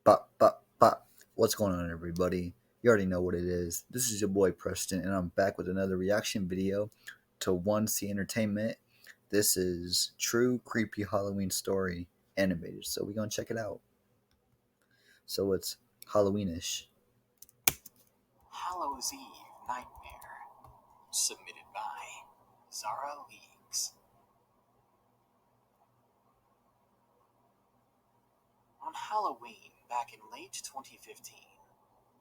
Bop, bop, bop. What's going on, everybody? You already know what it is. This is your boy Preston, and I'm back with another reaction video to 1C Entertainment. This is True Creepy Halloween Story animated, so we're gonna check it out. So it's Halloweenish. Hallows Eve Nightmare, submitted by Zara Leaks. On Halloween, back in late 2015,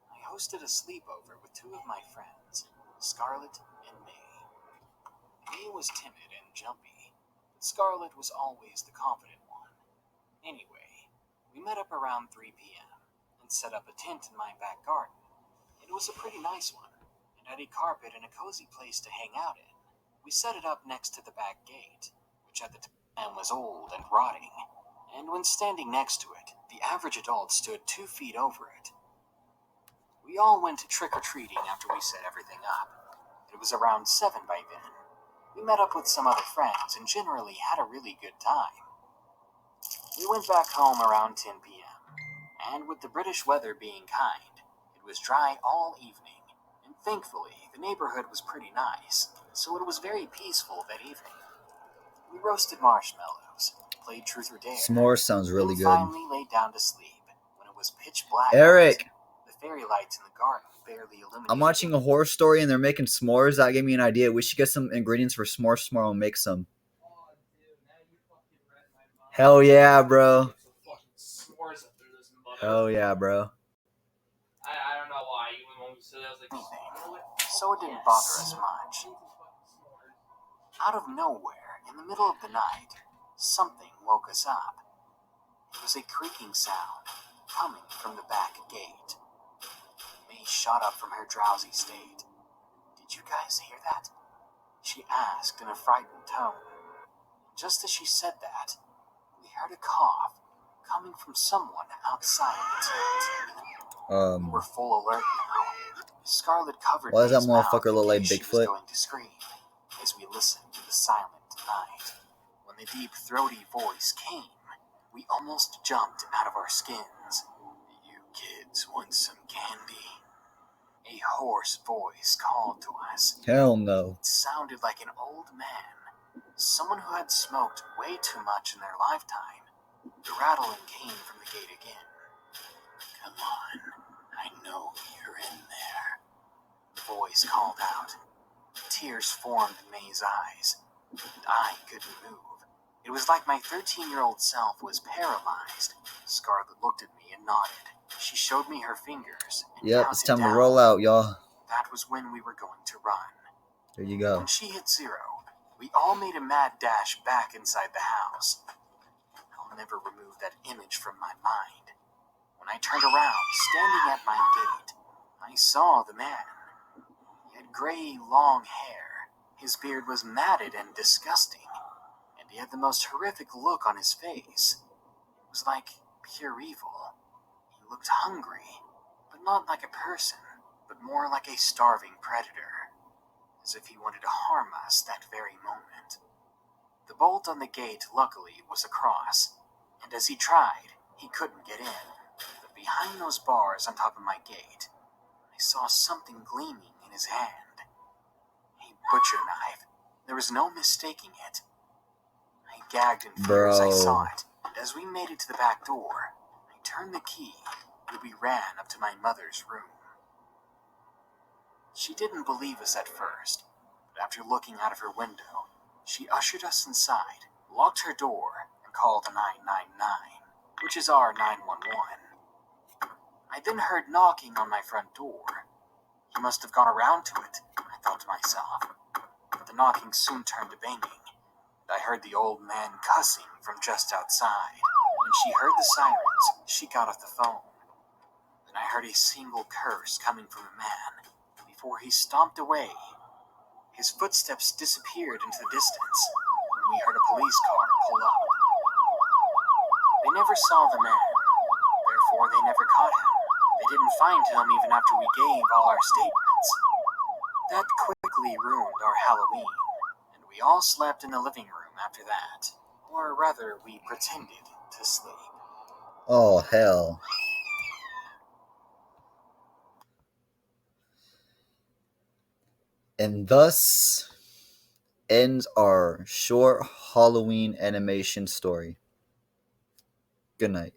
I hosted a sleepover with two of my friends, Scarlett and May. May was timid and jumpy, but Scarlett was always the confident one. Anyway, we met up around 3 p.m. and set up a tent in my back garden. It was a pretty nice one, and had a carpet and a cozy place to hang out in. We set it up next to the back gate, which at the time was old and rotting, and when standing next to it, the average adult stood 2 feet over it. We all went trick-or-treating after we set everything up. It was around 7 by then. We met up with some other friends and generally had a really good time. We went back home around 10 p.m., and with the British weather being kind, it was dry all evening, and thankfully the neighborhood was pretty nice, so it was very peaceful that evening. We roasted marshmallows, played truth or dare. S'mores sounds really and good. finally laid down to sleep when it was pitch black. Eric! The fairy lights in the garden barely illuminated. I'm watching a horror story and they're making s'mores. That gave me an idea. We should get some ingredients for s'mores tomorrow and make some. Hell yeah, bro. Hell yeah, bro. I don't know why. Even when we said that, I was like, so it didn't bother us much. Out of nowhere, in the middle of the night, something woke us up. It was a creaking sound coming from the back gate. May shot up from her drowsy state. "Did you guys hear that?" she asked in a frightened tone. Just as she said that, we heard a cough coming from someone outside the tent. We were full alert now. Scarlett covered Why does that May's mouth motherfucker look in like case she was Bigfoot? going to scream as we listened to the silent night. When the deep, throaty voice came, we almost jumped out of our skins. "You kids want some candy?" A hoarse voice called to us. Hell no. It sounded like an old man, someone who had smoked way too much in their lifetime. The rattling came from the gate again. "Come on, I know you're in there," the voice called out. Tears formed in May's eyes, and I couldn't move. It was like my 13-year-old self was paralyzed. Scarlett looked at me and nodded. She showed me her fingers. And Yep, it's time counted to roll out, y'all. That was when we were going to run. There you go. When she hit 0, we all made a mad dash back inside the house. I'll never remove that image from my mind. When I turned around, standing at my gate, I saw the man. He had gray, long hair. His beard was matted and disgusting, and he had the most horrific look on his face. It was like pure evil. He looked hungry, but not like a person, but more like a starving predator, as if he wanted to harm us that very moment. The bolt on the gate, luckily, was across, and as he tried, he couldn't get in. But behind those bars on top of my gate, I saw something gleaming in his hand. A butcher knife. There was no mistaking it. I gagged in fear as I saw it, and as we made it to the back door, I turned the key, and we ran up to my mother's room. She didn't believe us at first, but after looking out of her window, she ushered us inside, locked her door, and called 999, which is our 911. I then heard knocking on my front door. He must have gone around to it, I thought to myself. But the knocking soon turned to banging, and I heard the old man cussing from just outside. When she heard the sirens, she got off the phone. Then I heard a single curse coming from the man. Before he stomped away, his footsteps disappeared into the distance, and we heard a police car pull up. They never saw the man, therefore they never caught him. They didn't find him even after we gave all our statements. That quickly ruined our Halloween, and we all slept in the living room after that. Or rather, we pretended to sleep. Oh, hell. And thus ends our short Halloween animation story. Good night.